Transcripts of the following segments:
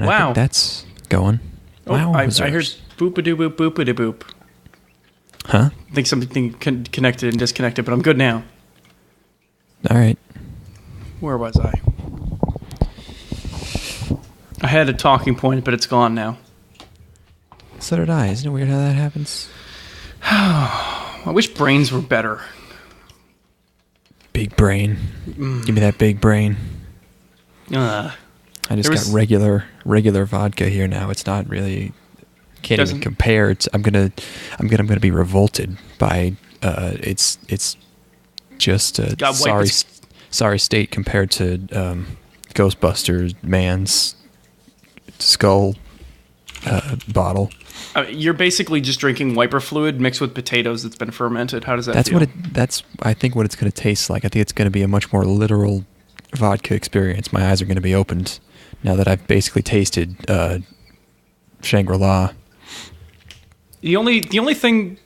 And I think that's going. Wow. I heard boop-a-doo-boop, boop-a-doo-boop. Huh? I think something connected and disconnected, but I'm good now. All right. Where was I? I had a talking point, but it's gone now. So did I. Isn't it weird how that happens? I wish brains were better. Big brain. Give me that big brain. I just got regular vodka here now. It's not really... Can't even compare. I'm gonna be revolted by it's just a sorry state compared to Ghostbusters man's skull bottle. You're basically just drinking wiper fluid mixed with potatoes that's been fermented. How does that feel? That's I think what it's going to taste like. I think it's going to be a much more literal vodka experience. My eyes are going to be opened now that I've basically tasted Shangri-La. The only thing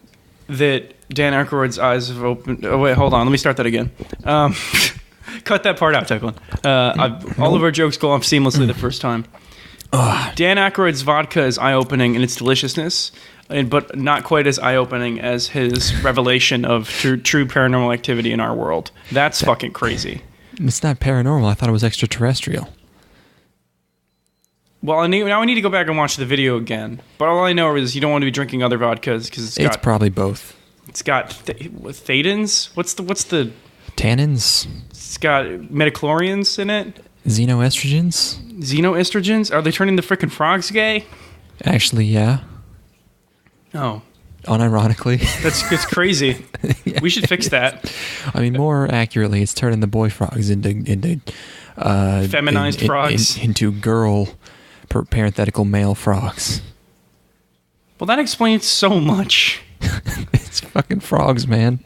that Dan Aykroyd's eyes have opened... Oh, wait, hold on. Let me start that again. Cut that part out, Declan. All of our jokes go off seamlessly the first time. Dan Aykroyd's vodka is eye-opening in its deliciousness, but not quite as eye-opening as his revelation of true paranormal activity in our world. That's fucking crazy. It's not paranormal. I thought it was extraterrestrial. Well, now I need to go back and watch the video again. But all I know is you don't want to be drinking other vodkas because it's probably both. It's got thetans. What's the tannins? It's got metachlorians in it. Xenoestrogens. Xenoestrogens? Are they turning the frickin' frogs gay? Actually, yeah. Oh. Unironically. It's crazy. Yeah, we should fix that. I mean, more accurately, it's turning the boy frogs into feminized frogs into girl parenthetical male frogs. Well, that explains so much. It's fucking frogs, man.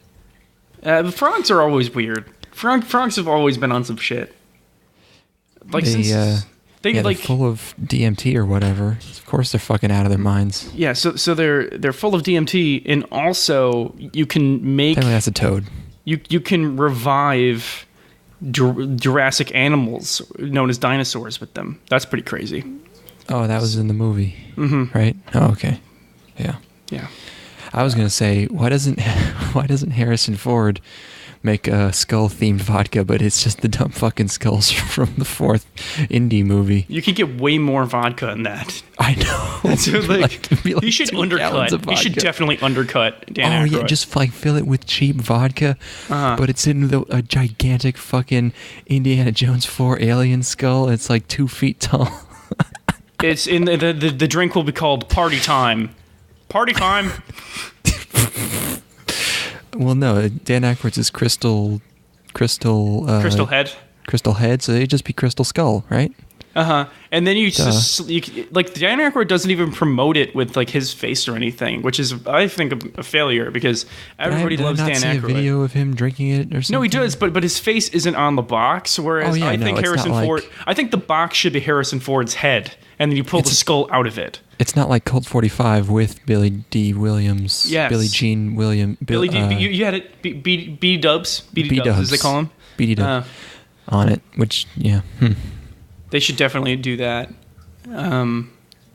The frogs are always weird. Frogs have always been on some shit. Like they're full of DMT or whatever. Of course, they're fucking out of their minds. Yeah, so they're full of DMT, and also you can make. Apparently, that's a toad. You can revive Jurassic animals known as dinosaurs with them. That's pretty crazy. Oh, that was in the movie, right? Oh, okay. Yeah. I was gonna say, why doesn't Harrison Ford make a skull-themed vodka, but it's just the dumb fucking skulls from the fourth indie movie? You could get way more vodka than that. I know. So, he should undercut. He should definitely undercut Dan Aykroyd. Yeah, just fill it with cheap vodka, but it's in a gigantic fucking Indiana Jones 4 alien skull. It's like 2 feet tall. It's in the drink will be called Party Time. Party Time. Well, no, Dan Aykroyd's is Crystal Head. Crystal Head, so it'd just be Crystal Skull, right? And then Dan Aykroyd doesn't even promote it with like his face or anything, which is, I think, a failure because everybody loves Dan Aykroyd. Did I not see a video of him drinking it or something? No, he does, but his face isn't on the box. Whereas I think Harrison Ford, I think the box should be Harrison Ford's head, and then you pull the skull out of it. It's not like Colt 45 with Billy D. Williams. Yes. Billie Jean Williams. Billy D. You had it. B Dubs. B Dubs, as they call him. BD Dubs. On it, which, yeah. They should definitely do that. And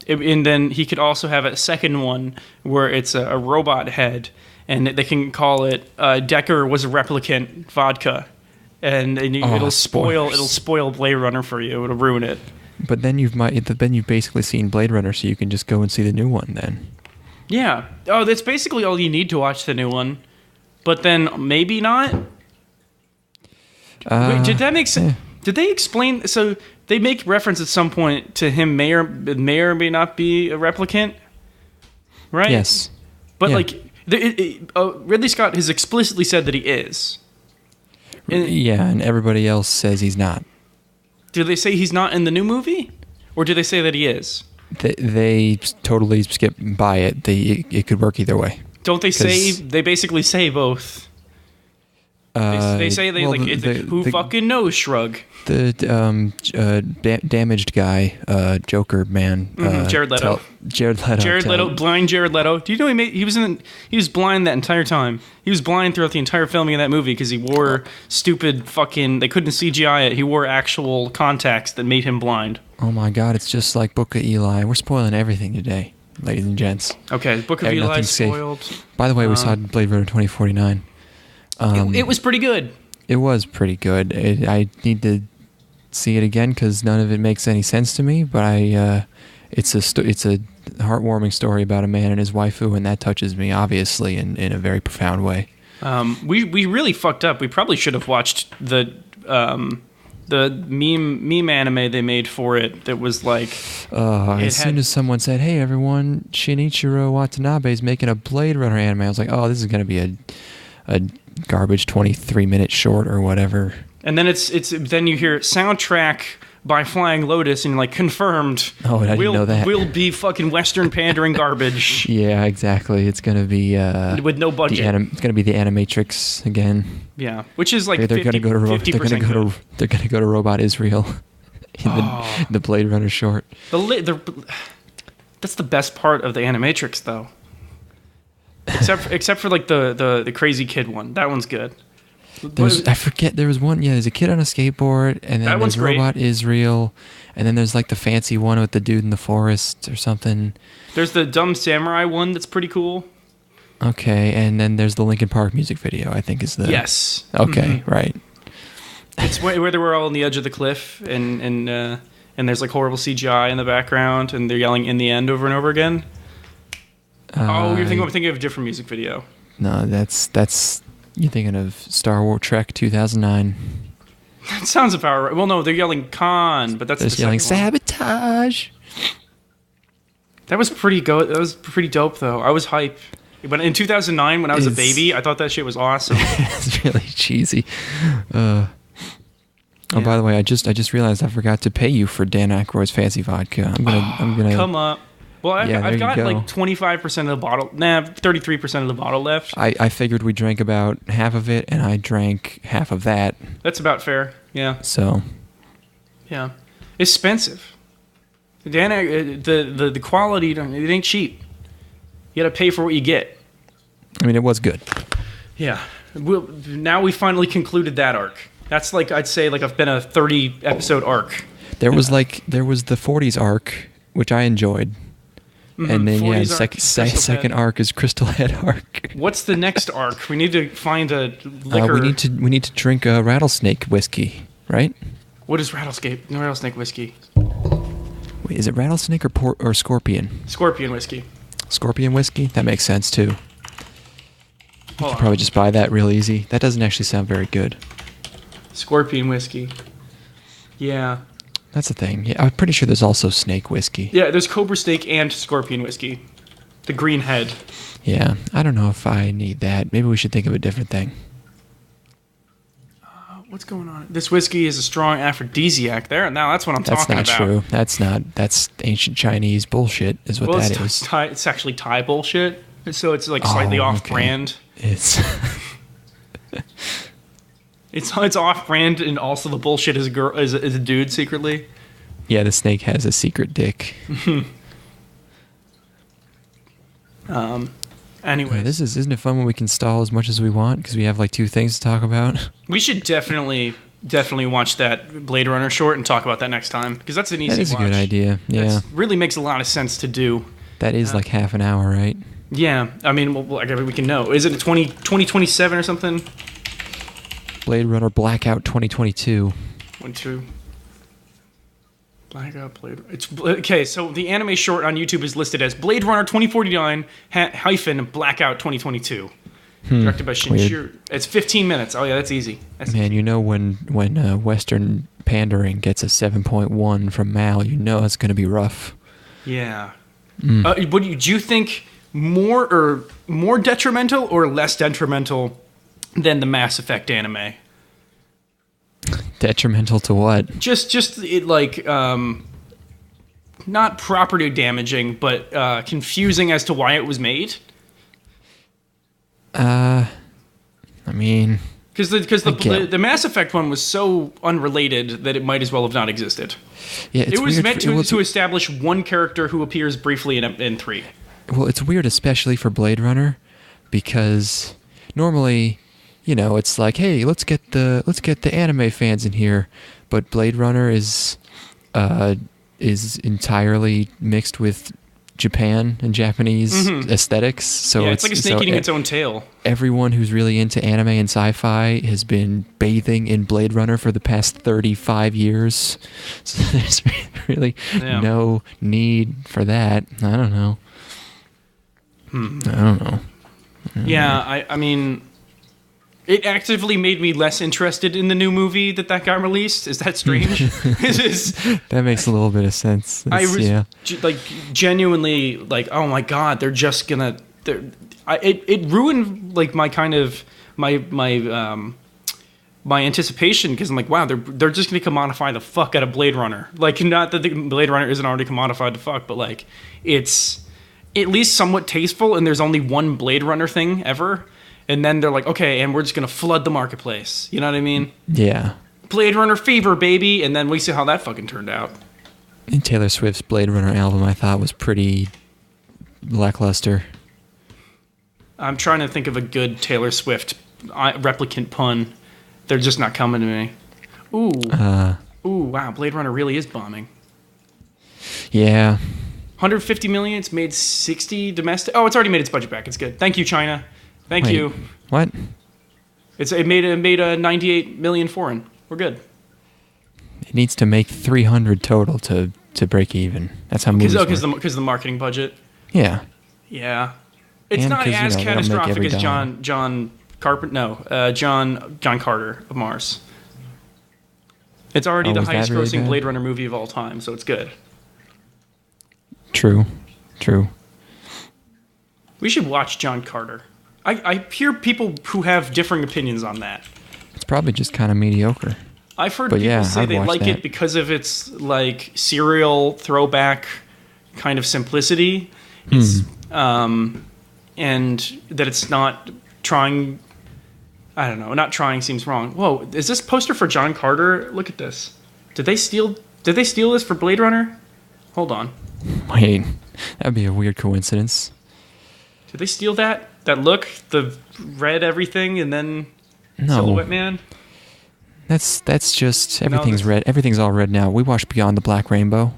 then he could also have a second one where it's a robot head, and they can call it Decker was a replicant vodka, and it'll spoil Blade Runner for you. It'll ruin it. But then you've basically seen Blade Runner, so you can just go and see the new one then. Yeah. Oh, that's basically all you need to watch the new one. But then maybe not. Wait, did that make sense? Yeah. Did they explain? So they make reference at some point to him may or may not be a replicant, right? Yes. But Ridley Scott has explicitly said that he is. And everybody else says he's not. Do they say he's not in the new movie? Or do they say that he is? They totally skip by it. It could work either way. Don't they say... They basically say both. They say who fucking knows? Shrug. The damaged guy, Joker man, Jared Leto. Blind Jared Leto. Do you know he was blind that entire time? He was blind throughout the entire filming of that movie because he wore stupid fucking. They couldn't CGI it. He wore actual contacts that made him blind. Oh my God! It's just like Book of Eli. We're spoiling everything today, ladies and gents. Okay, Book of Eli spoiled. By the way, we saw Blade Runner 2049. It was pretty good. It was pretty good. I need to see it again because none of it makes any sense to me. But it's a heartwarming story about a man and his waifu, and that touches me obviously in a very profound way. We really fucked up. We probably should have watched the meme anime they made for it. That was like soon as someone said, "Hey everyone, Shinichiro Watanabe is making a Blade Runner anime," I was like, "Oh, this is gonna be a garbage 23-minute short or whatever." And then then you hear soundtrack by Flying Lotus and you're like, confirmed. Oh, I didn't know that. We'll be fucking Western pandering garbage. Yeah, exactly. It's gonna be with no budget. It's gonna be the Animatrix again. Yeah, which is like they're gonna go to Robot Israel in the Blade Runner short. That's the best part of the Animatrix, though. Except for like the crazy kid one. That one's good. I forget, there was one, there's a kid on a skateboard, and then there's Robot Israel, and then there's like the fancy one with the dude in the forest or something. There's the Dumb Samurai one that's pretty cool. Okay, and then there's the Linkin Park music video, I think is the... Yes. Okay, right. It's where they were all on the edge of the cliff, and there's like horrible CGI in the background, and they're yelling "in the end" over and over again. You're thinking of a different music video. No, that's you're thinking of Star Wars Trek 2009. That sounds about right. Well, no, they're yelling "Khan," but that's they're yelling "sabotage." That was pretty That was pretty dope, though. I was hype. But in 2009, when I was a baby, I thought that shit was awesome. It's really cheesy. Oh, by the way, I just realized I forgot to pay you for Dan Aykroyd's fancy vodka. I'm gonna come up. Well, I've got like 25% of the bottle. 33% of the bottle left. I figured we drank about half of it, and I drank half of that. That's about fair. Yeah. So. Yeah, expensive. The quality, it ain't cheap. You got to pay for what you get. I mean, it was good. Yeah. Now we finally concluded that arc. That's like, I'd say, like I've been a 30 episode arc. There was the 40s arc, which I enjoyed. Mm-hmm. And then second arc is Crystal Head arc. What's the next arc? We need to find a liquor. We need to drink a rattlesnake whiskey, right? What is rattlesnake whiskey? Wait, is it rattlesnake or scorpion? Scorpion whiskey. Scorpion whiskey? That makes sense too. You could probably just buy that real easy. That doesn't actually sound very good. Scorpion whiskey. Yeah. That's the thing. Yeah, I'm pretty sure there's also snake whiskey. Yeah, there's cobra snake and scorpion whiskey. The green head. Yeah, I don't know if I need that. Maybe we should think of a different thing. What's going on? This whiskey is a strong aphrodisiac. There, now that's what I'm talking about. That's not true. That's ancient Chinese bullshit is what that is. It's actually Thai bullshit. So it's like slightly off-brand. It's... It's off-brand, and also the bullshit is a dude secretly. Yeah, the snake has a secret dick. Anyway, isn't it fun when we can stall as much as we want because we have like two things to talk about? We should definitely watch that Blade Runner short and talk about that next time because that's an easy watch. That is a good idea. Yeah, that really makes a lot of sense to do. That is like half an hour, right? Yeah, I mean, we can know. Is it 2027 or something? Blade Runner Blackout 2022. Blackout Blade. It's okay. So the anime short on YouTube is listed as Blade Runner 2049 - Blackout 2022. Directed by Shinichiro. It's 15 minutes. Oh yeah, that's easy. Man, you know when Western pandering gets a 7.1 from Mal, you know it's going to be rough. Yeah. What do you think? More detrimental or less detrimental than the Mass Effect anime? Detrimental to what? Just it like not property damaging, but confusing as to why it was made. I mean, Because the Mass Effect one was so unrelated that it might as well have not existed. Yeah, it was meant to establish one character who appears briefly in 3. Well, it's weird, especially for Blade Runner, because normally, it's like, hey, let's get the anime fans in here, but Blade Runner is entirely mixed with Japan and Japanese aesthetics. So it's like a snake eating its own tail. Everyone who's really into anime and sci-fi has been bathing in Blade Runner for the past 35 years. So there's really no need for that. I don't know. Yeah, I mean, it actively made me less interested in the new movie that got released. Is that strange? That makes a little bit of sense. I was genuinely like, oh my god, they're just gonna. It ruined like my kind of my anticipation, because I'm like, wow, they're just gonna commodify the fuck out of Blade Runner. Like, not that the Blade Runner isn't already commodified to fuck, but like, it's at least somewhat tasteful, and there's only one Blade Runner thing ever. And then they're like, okay, and we're just going to flood the marketplace. You know what I mean? Yeah. Blade Runner fever, baby. And then we see how that fucking turned out. And Taylor Swift's Blade Runner album, I thought, was pretty lackluster. I'm trying to think of a good Taylor Swift replicant pun. They're just not coming to me. Ooh, wow, Blade Runner really is bombing. Yeah. 150 million, it's made 60 domestic. Oh, it's already made its budget back. It's good. Thank you, China. Thank you. What? It made a 98 million foreign. We're good. It needs to make 300 total to break even. That's how movies work. Because the marketing budget. Yeah. Yeah. It's not as catastrophic as John Carter of Mars. It's already the highest grossing Blade Runner movie of all time, so it's good. True. We should watch John Carter. I hear people who have differing opinions on that. It's probably just kind of mediocre. I've heard people say they like it because of its like serial throwback kind of simplicity. It's and that it's not trying. I don't know. Not trying seems wrong. Whoa, is this poster for John Carter? Look at this. Did they steal this for Blade Runner? Hold on. Wait, that'd be a weird coincidence. Did they steal that look? The red everything and then Silhouette Man? That's just everything's red. Everything's all red now. We watched Beyond the Black Rainbow.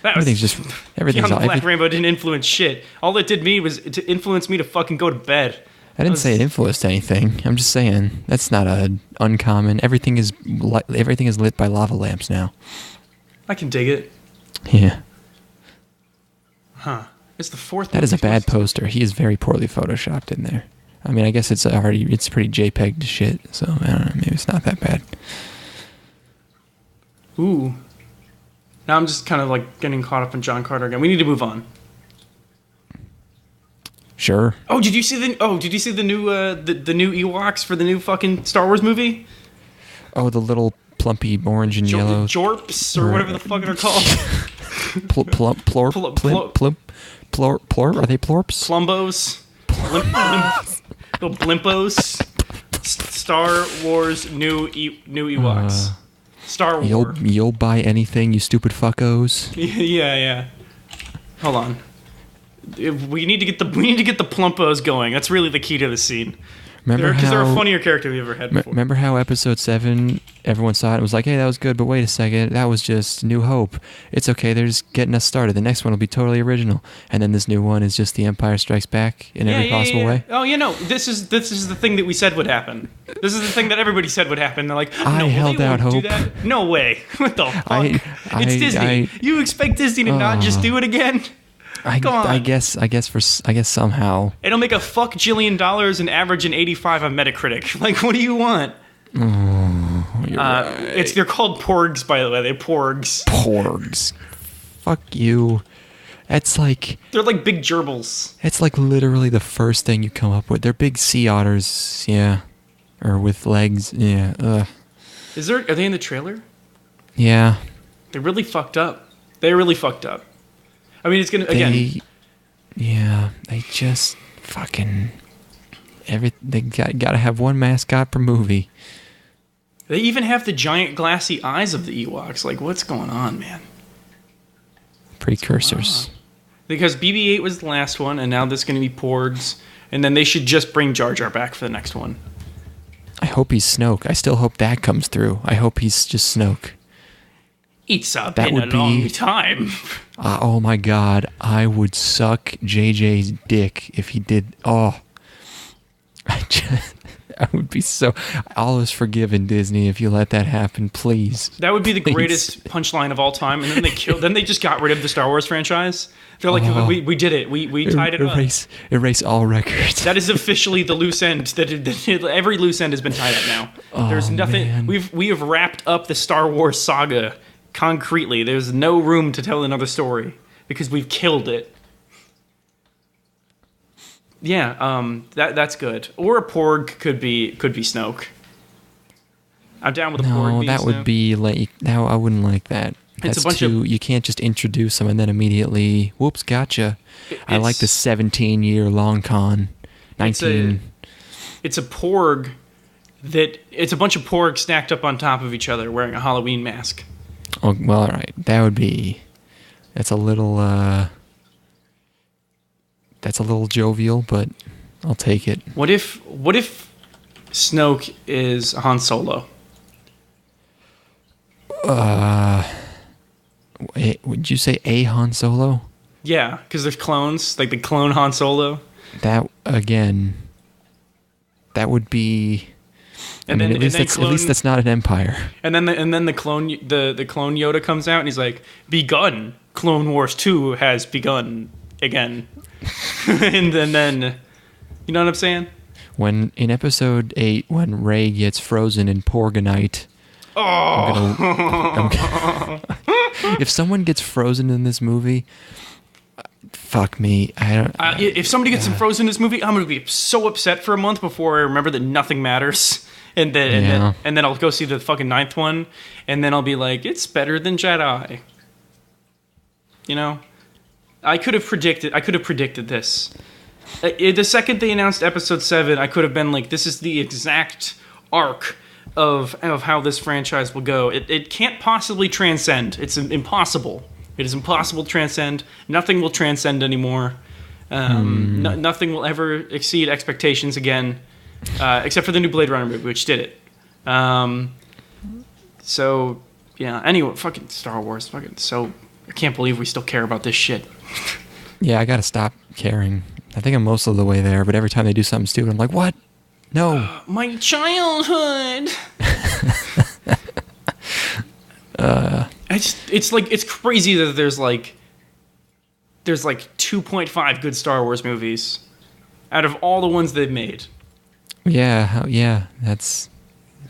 Everything's Beyond the Black Rainbow didn't influence shit. All it did me was to influence me to fucking go to bed. I didn't say it influenced anything. I'm just saying that's not uncommon. Everything is lit by lava lamps now. I can dig it. Yeah. Huh. It's the fourth. That is a bad poster. He is very poorly photoshopped in there. I mean, I guess it's pretty JPEG to shit, so I don't know, maybe it's not that bad. Ooh. Now I'm just kind of like getting caught up in John Carter again. We need to move on. Sure. Oh, did you see the new the new Ewoks for the new fucking Star Wars movie? Oh, the little plumpy orange and yellow jorps or whatever the fuck they're called. Plorp? Are they plorps? Plumbos. Little blimpos. Star Wars new Ewoks. Star Wars. You'll buy anything, you stupid fuckos. Yeah. Hold on. We need to get the plumpos going. That's really the key to the scene. Because they're a funnier character we've ever had before. Remember how episode 7, everyone saw it and was like, hey, that was good, but wait a second, that was just New Hope. It's okay, they're just getting us started. The next one will be totally original. And then this new one is just The Empire Strikes Back in every possible way. Oh, this is the thing that we said would happen. This is the thing that everybody said would happen. They're like, I held out hope. Do that? No way. What the fuck? It's Disney. You expect Disney to not just do it again? I guess somehow it'll make a $1 and average an 85 on Metacritic. Like, what do you want? You're right. They're called porgs, by the way. They're porgs. Porgs. Fuck you. It's like they're like big gerbils. It's like literally the first thing you come up with. They're big sea otters, yeah, or with legs, yeah. Ugh. Are they in the trailer? Yeah. They really fucked up. I mean, it's gonna again. They just fucking. They gotta have one mascot per movie. They even have the giant glassy eyes of the Ewoks. Like, what's going on, man? Precursors. Because BB-8 was the last one, and now there's going to be Porgs, and then they should just bring Jar Jar back for the next one. I hope he's Snoke. I still hope that comes through. I hope he's just Snoke. It's been a long time. Oh my God, I would suck JJ's dick if he did. Oh, I would be so. All is forgiven, Disney, if you let that happen, please. That would be the greatest punchline of all time. And then then they just got rid of the Star Wars franchise. They're like, we did it. We tied it up. Erase all records. That is officially the loose end. Every loose end has been tied up now. There's nothing. Man. We have wrapped up the Star Wars saga concretely. There's no room to tell another story because we've killed it. Yeah, that's good. Or a Porg could be Snoke. I'm down with a Porg. No, that would be like. No, I wouldn't like that. That's you can't just introduce them and then immediately, whoops, gotcha. I like the 17-year long con. 19. It's a Porg it's a bunch of Porgs stacked up on top of each other wearing a Halloween mask. Oh, well, all right. That's a little jovial, but I'll take it. What if Snoke is Han Solo? Would you say a Han Solo? Yeah, because there's clones, like the clone Han Solo. That again. That would be. At least that's not an empire. And then the clone Yoda comes out and he's like, "Begun. Clone Wars 2 has begun again." And then, you know what I'm saying? When in episode 8, when Rey gets frozen in Porgonite. Oh. If someone gets frozen in this movie, fuck me. If somebody gets frozen in this movie, I'm gonna be so upset for a month before I remember that nothing matters, and then I'll go see the fucking 9th one, and then I'll be like, it's better than Jedi. You know, I could have predicted this. The second they announced episode 7, I could have been like, this is the exact arc of how this franchise will go. It can't possibly transcend. It's impossible. It is impossible to transcend. Nothing will transcend anymore. Nothing will ever exceed expectations again, except for the new Blade Runner movie, which did it. So, yeah. Anyway, fucking Star Wars. I can't believe we still care about this shit. Yeah, I gotta stop caring. I think I'm most of the way there, but every time they do something stupid, I'm like, what? No. My childhood. It's crazy that there's 2.5 good Star Wars movies out of all the ones they've made. Yeah, but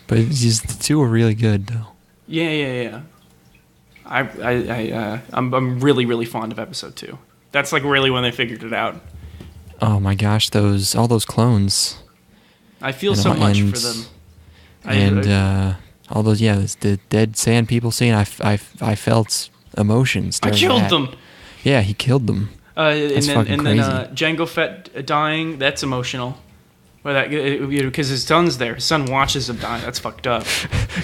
the 2 are really good though. Yeah. I'm really, really fond of episode 2. That's like really when they figured it out. Oh my gosh, all those clones. I feel so much for them. All those, the dead sand people scene. I felt emotions. I killed them. Yeah, he killed them. And then Jango Fett dying. That's emotional. Because his son's there. His son watches him die. That's fucked up.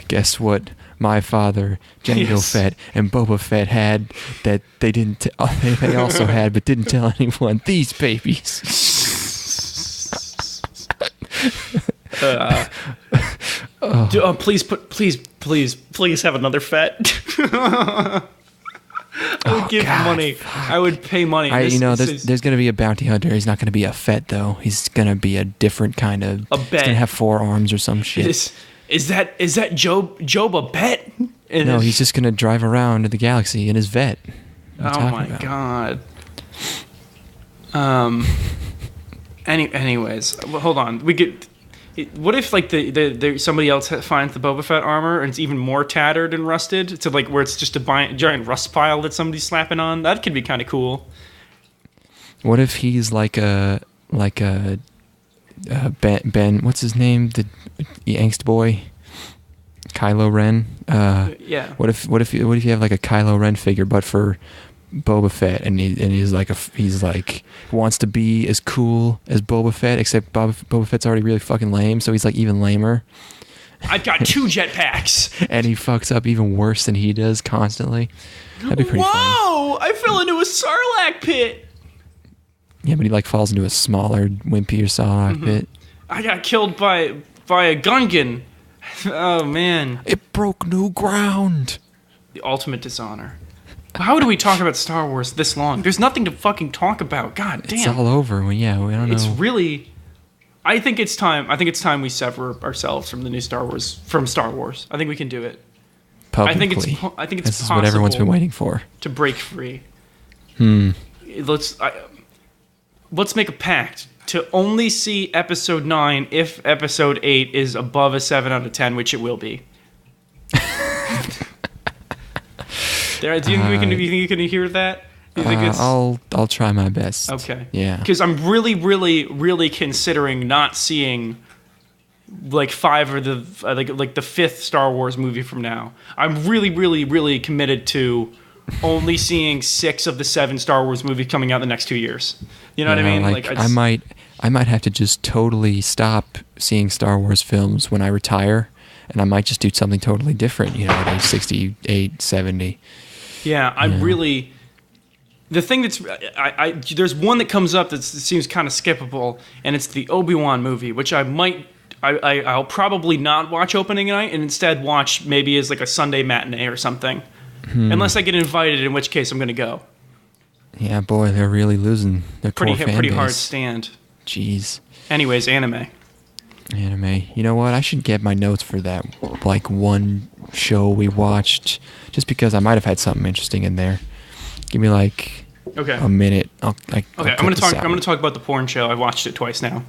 Guess what? My father, Jango Fett, and Boba Fett had that they didn't. They also had, but didn't tell anyone. These babies. Please have another Fett. I would give money. I would pay money. There's going to be a bounty hunter. He's not going to be a Fett though. He's going to be a different kind of. A bet. He's going to have 4 arms or some shit. Is that Job a bet? No, he's just going to drive around in the galaxy in his vet. Oh my god. Anyways, hold on. What if somebody else finds the Boba Fett armor and it's even more tattered and rusted to where it's just a giant rust pile that somebody's slapping on? That could be kind of cool. What if he's like a Ben? What's his name? The angst boy, Kylo Ren. Yeah. What if you have like a Kylo Ren figure, but for Boba Fett, and he's like wants to be as cool as Boba Fett, except Boba Fett's already really fucking lame, so he's like even lamer. I've got 2 jetpacks, and he fucks up even worse than he does constantly. That'd be pretty funny. Whoa! I fell into a Sarlacc pit. Yeah, but he like falls into a smaller, wimpier Sarlacc pit. I got killed by a Gungan. Oh man! It broke new ground. The ultimate dishonor. How do we talk about Star Wars this long? There's nothing to fucking talk about. God damn. It's all over. Well, yeah, we don't know. It's really... I think it's time we sever ourselves from the new Star Wars, from Star Wars. I think we can do it. Publicly. I think it's this is what everyone's been waiting for. To break free. Let's make a pact to only see Episode 9 if Episode 8 is above a 7 out of 10, which it will be. Do you think you can hear that? Do you think I'll try my best. Okay. Yeah. Because I'm really, really, really considering not seeing like 5 or the like the 5th Star Wars movie from now. I'm really, really, really committed to only seeing 6 of the 7 Star Wars movies coming out in the next 2 years. You know what I mean? I might have to just totally stop seeing Star Wars films when I retire, and I might just do something totally different. At age 68, 70. Yeah, I'm really. The thing that's there's one that comes up that seems kind of skippable, and it's the Obi-Wan movie, which I'll probably not watch opening night, and instead watch maybe as like a Sunday matinee or something, unless I get invited, in which case I'm going to go. Yeah, boy, they're really losing their core fan pretty base. hard stand. Jeez. Anyways, anime. You know what? I should get my notes for that like one show we watched, just because I might have had something interesting in there. Give me like a minute. I'm gonna talk about the porn show. I watched it twice now.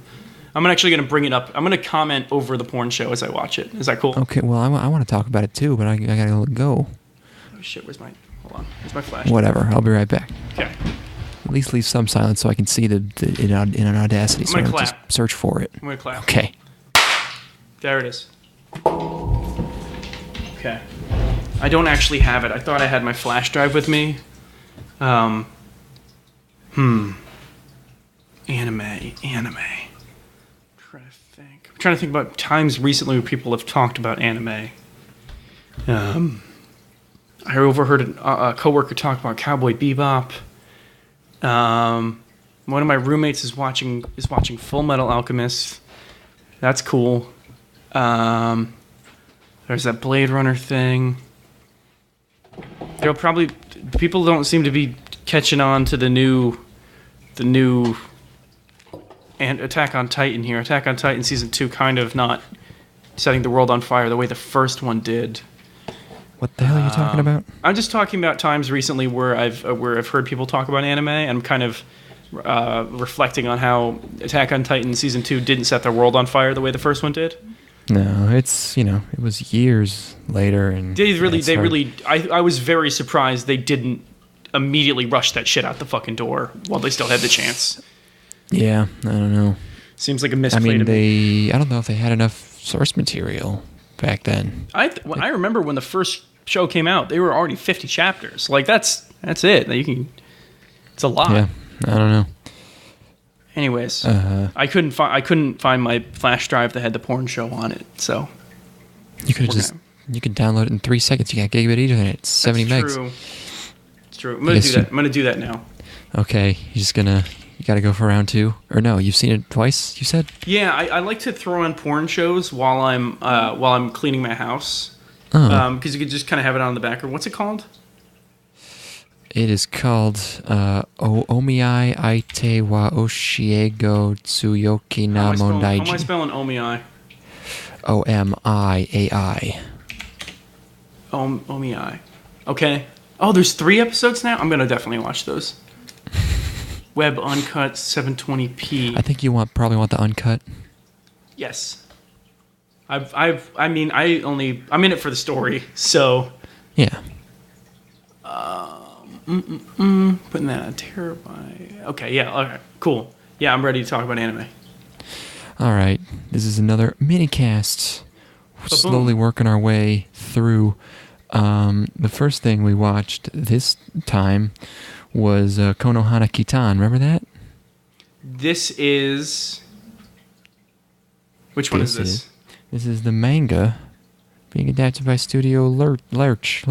I'm actually gonna bring it up. I'm gonna comment over the porn show as I watch it. Is that cool? Okay. Well, I want to talk about it too, but I gotta go. Oh shit! Where's my flash? Whatever. I'll be right back. Okay. At least leave some silence so I can see the in an Audacity. So I don't just search for it. I'm gonna clap. Okay. There it is. Okay. I don't actually have it. I thought I had my flash drive with me. Anime. I'm trying to think about times recently where people have talked about anime. I overheard a coworker talk about Cowboy Bebop. One of my roommates is watching Full Metal Alchemist. That's cool. There's that Blade Runner thing. People don't seem to be catching on to the new and Attack on Titan here. Attack on Titan season 2 kind of not setting the world on fire the way the first one did. What the hell are you talking about? I'm just talking about times recently where I've heard people talk about anime, and I'm kind of reflecting on how Attack on Titan season 2 didn't set their world on fire the way the first one did. No, it's it was years later, and I was very surprised they didn't immediately rush that shit out the fucking door while they still had the chance. Yeah, I don't know. Seems like a misplay to me. I don't know if they had enough source material back then. I remember when the first show came out, they were already 50 chapters. Like that's it. It's a lot. Yeah, I don't know. Anyways, I couldn't find my flash drive that had the porn show on it. So you could download it in 3 seconds. You got gigabit Ethernet. It's 70 megs. It's true. I'm gonna do that now. Okay, you gotta go for round 2, or no? You've seen it twice. You said. Yeah, I like to throw on porn shows while I'm cleaning my house. Because you could just kind of have it on in the background. What's it called? It is called Omiai Aite wa Oshiego Tsuyoki na Mondaiji. How am I spelling Omiai? Omiai. Omiai. Okay. Oh, there's 3 episodes now? I'm going to definitely watch those. Web uncut 720p. I think you probably want the uncut. Yes. I'm in it for the story, so. Yeah. Putting that on terabyte. Okay, yeah, okay, cool. Yeah, I'm ready to talk about anime. All right, this is another mini cast. Slowly working our way through The first thing we watched this time was Konohana Kitan. Remember that? This is... Which one is this? This is the manga being adapted by Studio Lurch.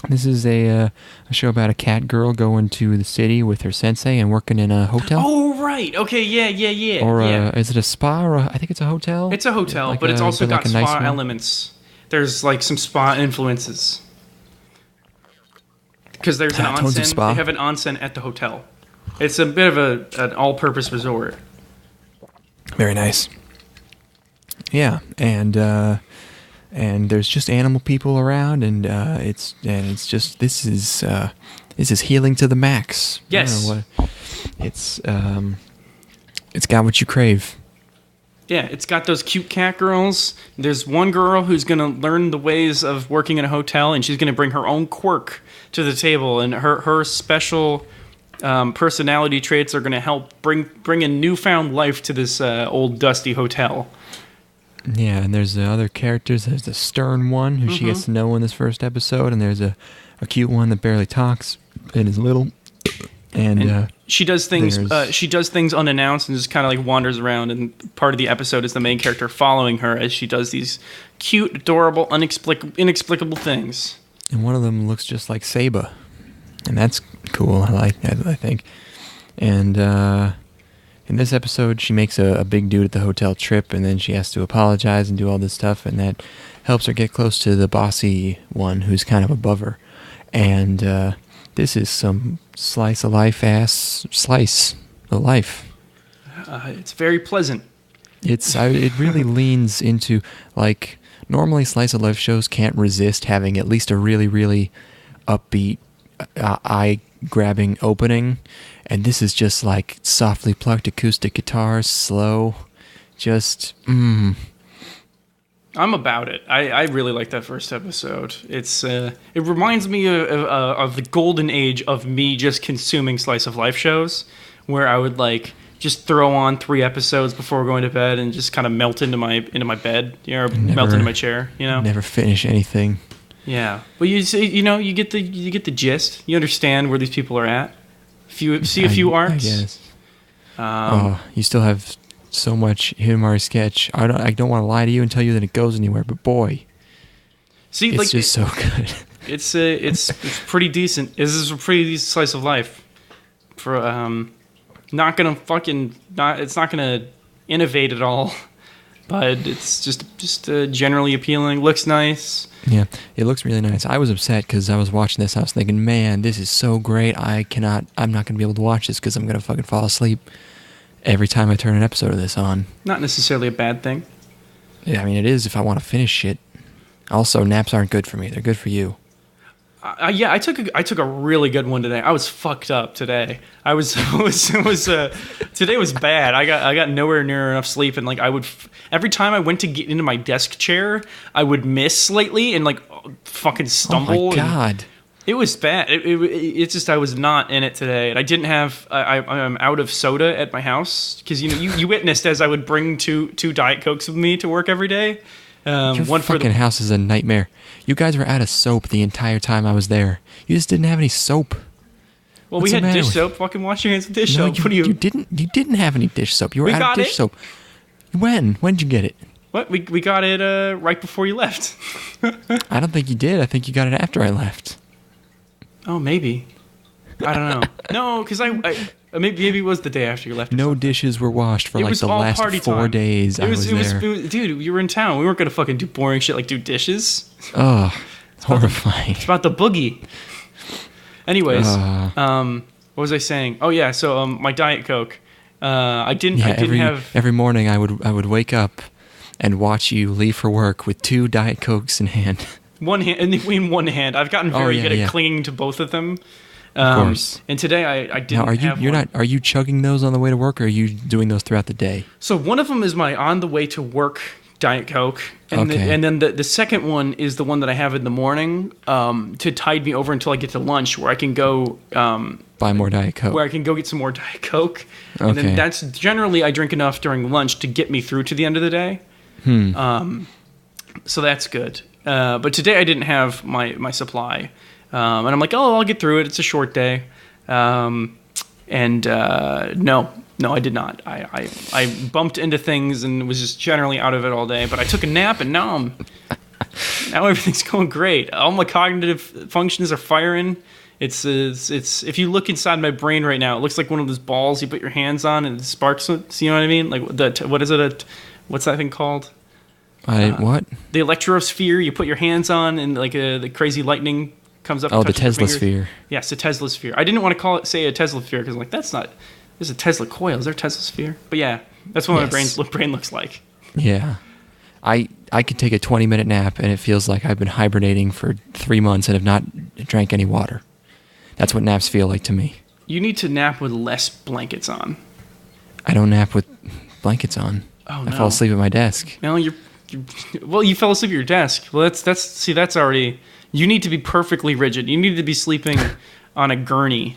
This is a show about a cat girl going to the city with her sensei and working in a hotel. Oh, right. Okay, yeah. Or is it a spa? Or I think it's a hotel. It's a hotel, but it's also got spa elements. There's like some spa influences. Because there's an onsen. They have an onsen at the hotel. It's a bit of an all-purpose resort. Very nice. Yeah, and there's just animal people around, and it's just this is healing to the max. Yes, it's got what you crave. Yeah, it's got those cute cat girls. There's one girl who's gonna learn the ways of working in a hotel, and she's gonna bring her own quirk to the table, and her special personality traits are gonna help bring a newfound life to this old dusty hotel. Yeah, and there's the other characters. There's the stern one who she gets to know in this first episode, and there's a cute one that barely talks and is little. And she does things. She does things unannounced and just kind of like wanders around. And part of the episode is the main character following her as she does these cute, adorable, inexplicable things. And one of them looks just like Saba, and that's cool. I like that. I think. And in this episode, she makes a big dude at the hotel trip, and then she has to apologize and do all this stuff, and that helps her get close to the bossy one who's kind of above her. And this is some slice of life slice of life. It's very pleasant. It really leans into, like, normally slice of life shows can't resist having at least a really, really upbeat, eye-grabbing opening. And this is just like softly plucked acoustic guitars, slow, just I'm about it. I really like that first episode. It reminds me of the golden age of me just consuming slice of life shows, where I would like just throw on 3 episodes before going to bed and just kind of melt into my bed, or melt into my chair. Never finish anything. Yeah, well, you get the gist. You understand where these people are at. See a few arcs. I guess. You still have so much Himari sketch. I don't want to lie to you and tell you that it goes anywhere, but boy, it's just so good. It's pretty decent. This is a pretty decent slice of life. For it's not gonna innovate at all, but it's just generally appealing. Looks nice. Yeah, it looks really nice. I was upset because I was watching this. I was thinking, man, this is so great. I'm not going to be able to watch this because I'm going to fucking fall asleep every time I turn an episode of this on. Not necessarily a bad thing. Yeah, I mean, it is if I want to finish shit. Also, naps aren't good for me. They're good for you. Yeah, I took a really good one today. I was fucked up today. Today was bad. I got nowhere near enough sleep, and like every time I went to get into my desk chair, I would miss slightly and like fucking stumble. Oh my god. It was bad. It's just I was not in it today, and I didn't have. I'm out of soda at my house because you witnessed as I would bring two Diet Cokes with me to work every day. Your fucking house is a nightmare. You guys were out of soap the entire time I was there. You just didn't have any soap. Well, we had dish soap. Fucking wash your hands with dish soap. You didn't have any dish soap. You were out of dish soap. When did you get it? What? We got it right before you left. I don't think you did. I think you got it after I left. Oh, maybe. I don't know. No, because maybe it was the day after you left. No dishes were washed for like the last 4 days I was there. Dude, you were in town. We weren't going to fucking do boring shit like do dishes. Oh, horrifying. It's about the boogie. Anyways, what was I saying? Oh, yeah, so my Diet Coke. Every morning I would wake up and watch you leave for work with 2 Diet Cokes in hand. One hand, and in one hand. I've gotten very good at clinging to both of them. Of course. And today I didn't have one. Are you chugging those on the way to work, or are you doing those throughout the day? So one of them is my on the way to work Diet Coke, and then the second one is the one that I have in the morning to tide me over until I get to lunch, where I can go buy more Diet Coke. Where I can go get some more Diet Coke, and then that's generally I drink enough during lunch to get me through to the end of the day. So that's good. But today I didn't have my supply. And I'm like, I'll get through it. It's a short day. No, I did not. I bumped into things and was just generally out of it all day. But I took a nap, and now everything's going great. All my cognitive functions are firing. It's if you look inside my brain right now, it looks like one of those balls you put your hands on and it sparks. See, you know what I mean? Like what is it? What's that thing called? What? The electrosphere you put your hands on, and like the crazy lightning comes up. Oh, the Tesla sphere. Yes, the Tesla sphere. I didn't want to say a Tesla sphere because I'm like, that's not. There's a Tesla coil. Is there a Tesla sphere? But yeah, that's what my brain looks like. Yeah, I could take a 20-minute nap, and it feels like I've been hibernating for 3 months and have not drank any water. That's what naps feel like to me. You need to nap with less blankets on. I don't nap with blankets on. Oh no! I fall asleep at my desk. No, you fell asleep at your desk. Well, that's already. You need to be perfectly rigid. You need to be sleeping on a gurney.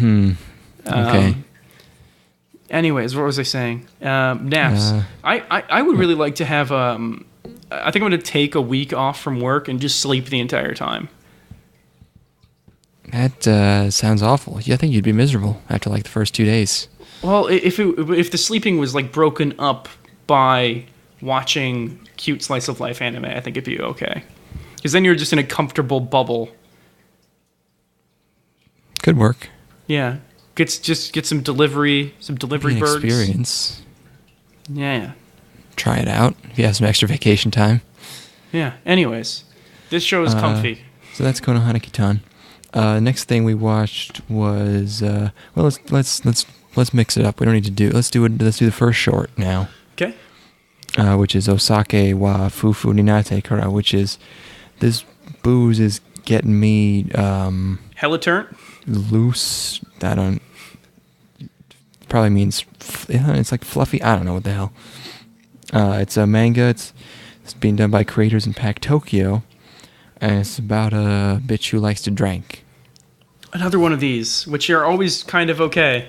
Okay. Anyways, what was I saying? Naps. I would really like to have. I think I'm going to take a week off from work and just sleep the entire time. That sounds awful. I think you'd be miserable after like the first 2 days. Well, if the sleeping was like broken up by watching cute slice of life anime, I think it'd be okay. Because then you're just in a comfortable bubble. Could work. Yeah, get some delivery birds. Experience. Yeah. Try it out if you have some extra vacation time. Yeah. Anyways, this show is comfy. So that's Konohana Kitan. Next thing we watched was let's mix it up. We don't need to do. Let's do the first short now. Okay. Which is Osake wa Fuufu ni Natte kara, which is this booze is getting me hella turnt loose. Probably means it's like fluffy. I don't know what the hell. It's a manga. It's being done by creators in Pack Tokyo. And it's about a bitch who likes to drink. Another one of these, which are always kind of okay.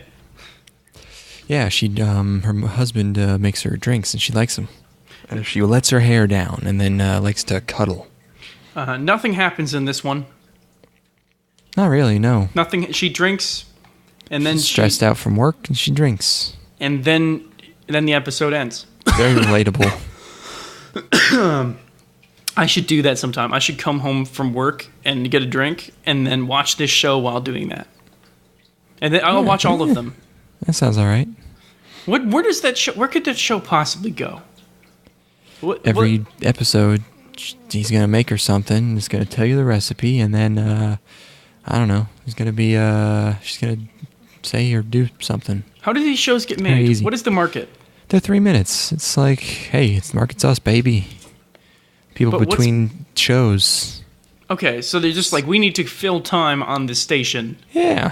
Yeah, her husband makes her drinks, and she likes them. And she lets her hair down, and then likes to cuddle. Nothing happens in this one. Not really, no. Nothing. She drinks, and then she's stressed out from work, and she drinks. And then the episode ends. Very relatable. I should do that sometime. I should come home from work and get a drink and then watch this show while doing that. And then I'll watch all of them. That sounds all right. Where does that show? Where could that show possibly go? Every episode, he's gonna make her something. He's gonna tell you the recipe, and then I don't know. He's gonna be she's gonna say or do something. How do these shows get made? What is the market? They're 3 minutes. It's like, hey, it's market's us, baby. People between shows. Okay, so they're just like, we need to fill time on this station. Yeah.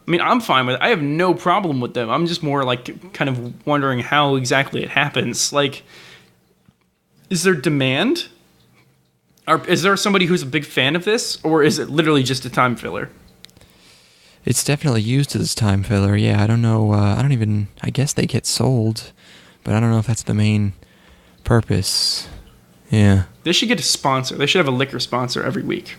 I mean, I'm fine with it. I have no problem with them. I'm just more like kind of wondering how exactly it happens. Like, is there demand? Is there somebody who's a big fan of this? Or is it literally just a time filler? It's definitely used as time filler. Yeah, I don't know. I guess they get sold. But I don't know if that's the main purpose. Yeah. They should get a sponsor. They should have a liquor sponsor every week.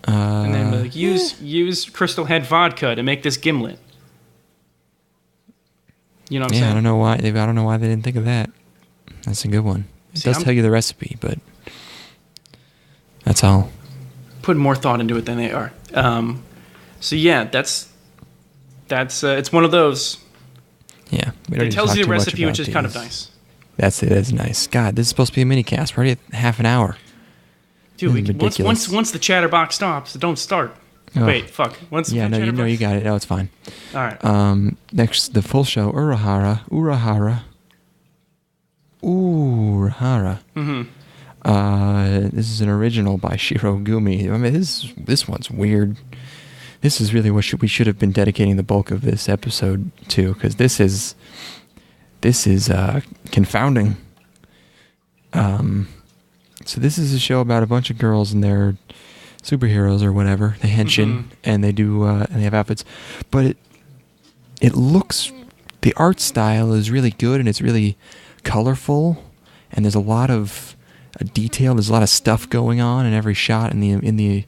And then like, use Crystal Head vodka to make this gimlet. You know what I'm saying? Yeah, I don't know why they didn't think of that. That's a good one. It does tell you the recipe, but that's all. Put more thought into it than they are. So yeah, that's it's one of those. Yeah. It tells you the recipe, which is kind of nice. That's nice. God, this is supposed to be a mini cast. We're already at half an hour. Dude, once the chatterbox stops, don't start. Oh. Wait, fuck. You got it. No, it's fine. All right. Next, the full show, URAHARA. Mm-hmm. This is an original by Shiro Gumi. I mean, this one's weird. This is really what we should have been dedicating the bulk of this episode to, because this is confounding. So this is a show about a bunch of girls and they're superheroes or whatever. They henshin and they do and they have outfits, but it looks, the art style is really good and it's really colorful, and there's a lot of detail. There's a lot of stuff going on in every shot in the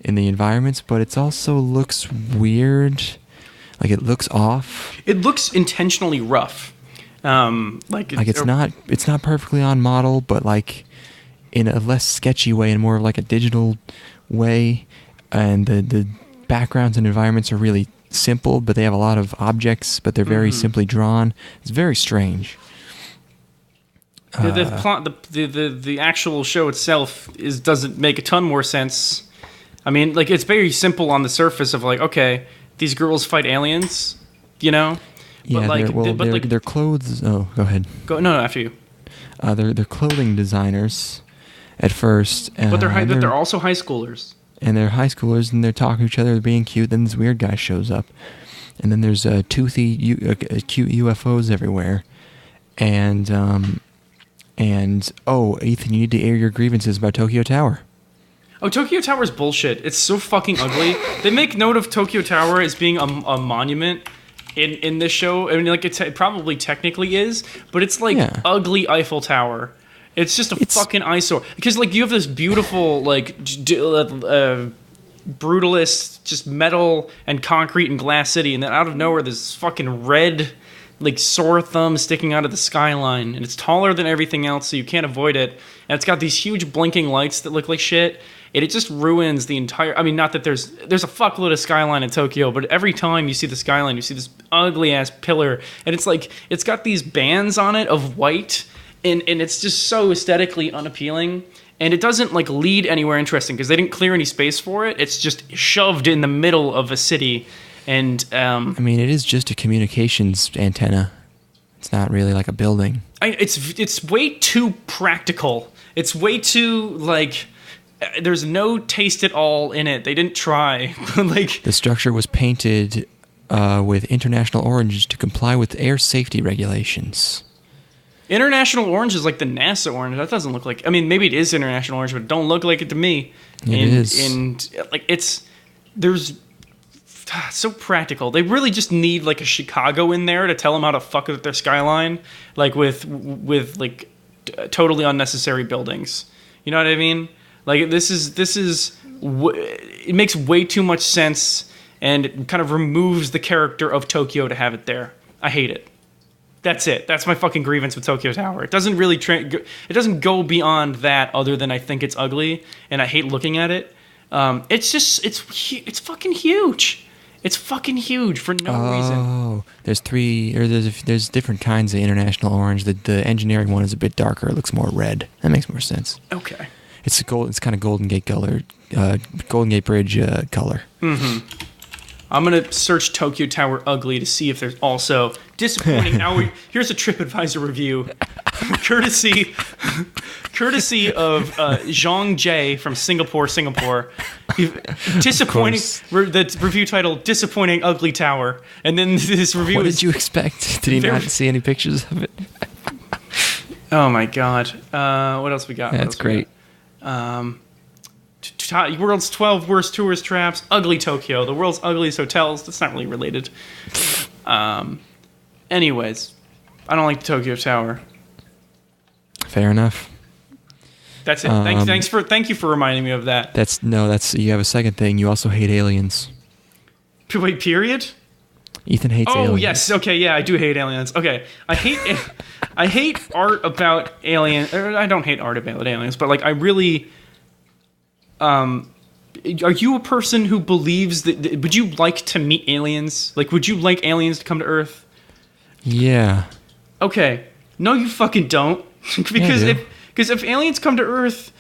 environments, but it also looks weird. Like it looks off. It looks intentionally rough. It's not perfectly on model, but like in a less sketchy way and more of like a digital way. And the backgrounds and environments are really simple, but they have a lot of objects, but they're very simply drawn. It's very strange. The plot, the actual show itself doesn't make a ton more sense. I mean, like, it's very simple on the surface of like, okay, these girls fight aliens, you know? Yeah, but their clothes. Oh, go ahead. No, after you. They're clothing designers at first, but they're also high schoolers. And they're high schoolers, and they're talking to each other, being cute. Then this weird guy shows up, and then there's toothy, cute UFOs everywhere, and Ethan, you need to air your grievances about Tokyo Tower. Oh, Tokyo Tower is bullshit. It's so fucking ugly. They make note of Tokyo Tower as being a monument in this show. I mean, like, it probably technically is, but it's like ugly Eiffel Tower. It's just a fucking eyesore. Because, like, you have this beautiful, like, brutalist, just metal and concrete and glass city, and then out of nowhere, there's fucking red, like, sore thumb sticking out of the skyline, and it's taller than everything else, so you can't avoid it. And it's got these huge blinking lights that look like shit, and it just ruins the entire... I mean, not that there's a fuckload of skyline in Tokyo, but every time you see the skyline, you see this ugly-ass pillar, and it's like, it's got these bands on it of white, and it's just so aesthetically unappealing, and it doesn't, like, lead anywhere interesting, because they didn't clear any space for it. It's just shoved in the middle of a city, and... I mean, it is just a communications antenna. It's not really like a building. It's way too practical. It's way too, like... There's no taste at all in it. They didn't try. Like, the structure was painted with international orange to comply with air safety regulations. International orange is like the NASA orange. That doesn't look like... I mean, maybe it is international orange, but it don't look like it to me. It is. And, like, there's... so practical. They really just need, like, a Chicago in there to tell them how to fuck with their skyline, like, with like, totally unnecessary buildings. You know what I mean? Like, it makes way too much sense, and it kind of removes the character of Tokyo to have it there. I hate it. That's it. That's my fucking grievance with Tokyo Tower. It doesn't really it doesn't go beyond that, other than I think it's ugly and I hate looking at it. It's fucking huge. It's fucking huge for no reason. Oh, there's different kinds of international orange. The engineering one is a bit darker. It looks more red. That makes more sense. Okay. It's kind of Golden Gate color, Golden Gate Bridge color. Mm-hmm. I'm gonna search Tokyo Tower ugly to see if there's also disappointing. Here's a TripAdvisor review, courtesy of Zhang Jie from Singapore. Disappointing. The review title: "Disappointing Ugly Tower," and then this review. What did you expect? Did he not see any pictures of it? Oh my god! What else we got? That's great. World's 12 worst tourist traps. Ugly Tokyo. The world's ugliest hotels. That's not really related. Anyways, I don't like the Tokyo Tower. Fair enough. That's it. Thank you for reminding me of that. You have a second thing. You also hate aliens. Wait, period? Ethan hates aliens. Oh, yes. Okay, yeah, I do hate aliens. Okay. I hate art about aliens. I don't hate art about aliens, but, like, I really... are you a person who believes that... Would you like to meet aliens? Like, would you like aliens to come to Earth? Yeah. Okay. No, you fucking don't. Because if aliens come to Earth,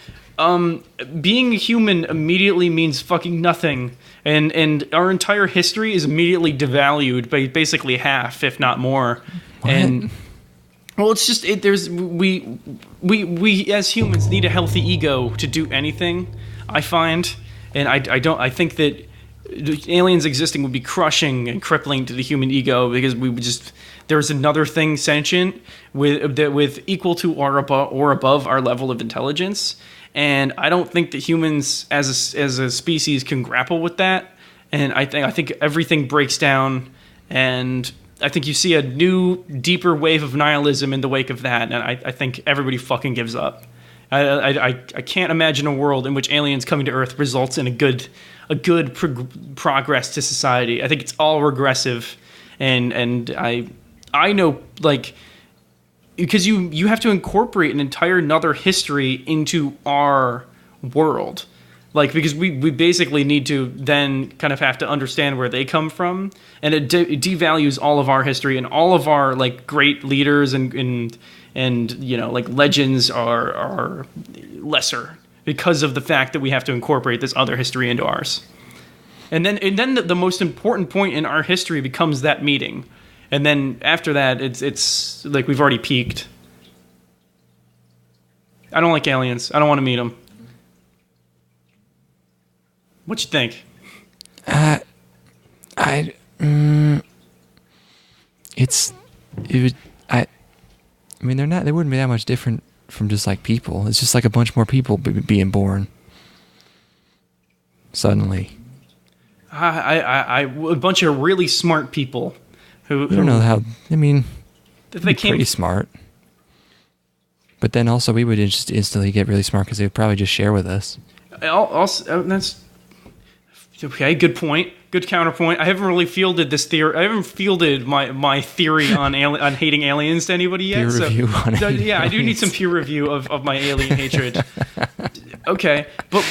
being a human immediately means fucking nothing. And our entire history is immediately devalued by basically half, if not more. What? And... Well, it's just we as humans need a healthy ego to do anything, I find, and I think that aliens existing would be crushing and crippling to the human ego, because we would just... There's another thing sentient with equal to or above our level of intelligence, and I don't think that humans as a species can grapple with that. And I think everything breaks down, and I think you see a new, deeper wave of nihilism in the wake of that, and I think everybody fucking gives up. I can't imagine a world in which aliens coming to Earth results in a good progress to society. I think it's all regressive, and I know, like, because you have to incorporate an entire another history into our world, like, because we basically need to then kind of have to understand where they come from, and it devalues all of our history and all of our, like, great leaders and you know, like, legends are lesser because of the fact that we have to incorporate this other history into ours. And then the most important point in our history becomes that meeting. And then after that, it's like we've already peaked. I don't like aliens. I don't want to meet them. What you think? I mean, they wouldn't be that much different from just like people. It's just like a bunch more people being born suddenly. A bunch of really smart people who I don't know how. I mean, they came pretty smart, but then also we would just instantly get really smart because they would probably just share with us. Also, that's okay. Good point. Good counterpoint. I haven't really fielded this theory. I haven't fielded my theory on hating aliens to anybody yet. Peer review on yeah, aliens. I do need some peer review of my alien hatred. Okay, but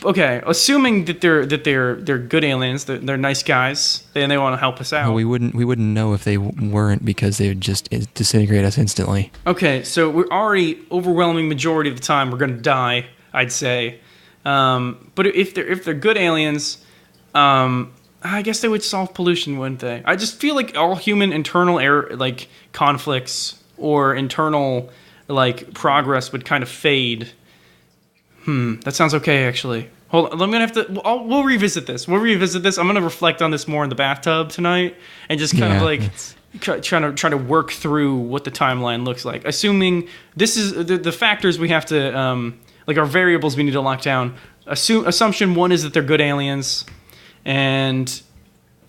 okay. Assuming that they're good aliens, they're nice guys, and they want to help us out. Well, we wouldn't know if they weren't, because they would just disintegrate us instantly. Okay, so we're already overwhelming majority of the time we're gonna die, I'd say. But if they're good aliens, I guess they would solve pollution, wouldn't they? I just feel like all human internal like conflicts or internal, like, progress would kind of fade. That sounds okay, actually. Hold on, I'm gonna have to. We'll revisit this. I'm gonna reflect on this more in the bathtub tonight, and just kind of like trying to work through what the timeline looks like. Assuming this is the factors we have to, like, our variables we need to lock down. Assumption one is that they're good aliens, and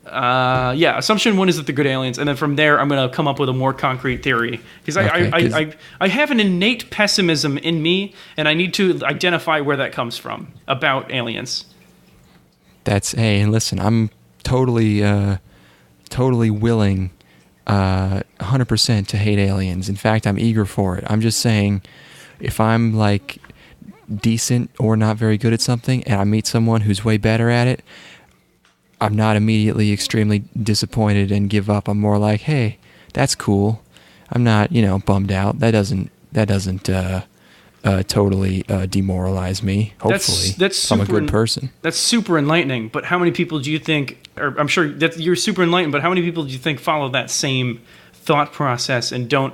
assumption one is that they're good aliens, and then from there I'm gonna come up with a more concrete theory, because I have an innate pessimism in me, and I need to identify where that comes from about aliens. And listen, I'm totally willing, 100% to hate aliens. In fact, I'm eager for it. I'm just saying, if I'm, like, decent or not very good at something, and I meet someone who's way better at it, I'm not immediately extremely disappointed and give up. I'm more like, hey, that's cool. I'm not, bummed out. That doesn't totally demoralize me. Hopefully, that's I'm a good person. That's super enlightening. But how many people do you think? Or I'm sure that you're super enlightened. But how many people do you think follow that same thought process and don't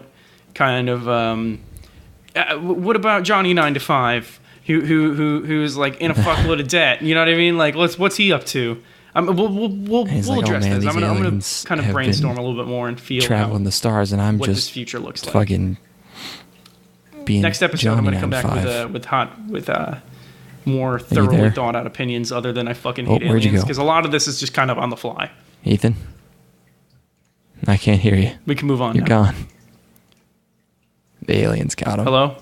kind of? What about Johnny 9 to 5, who's like in a fuckload of debt? You know what I mean? Like, what's he up to? We'll address this. I'm gonna kind of brainstorm a little bit more and feel traveling the stars, and I'm what just this future looks like. Fucking being next episode. Johnny I'm gonna come back 5. with more thoroughly thought out opinions other than I fucking hate aliens, because a lot of this is just kind of on the fly. Ethan, I can't hear you. We can move on. You're gone. The aliens got him. Hello.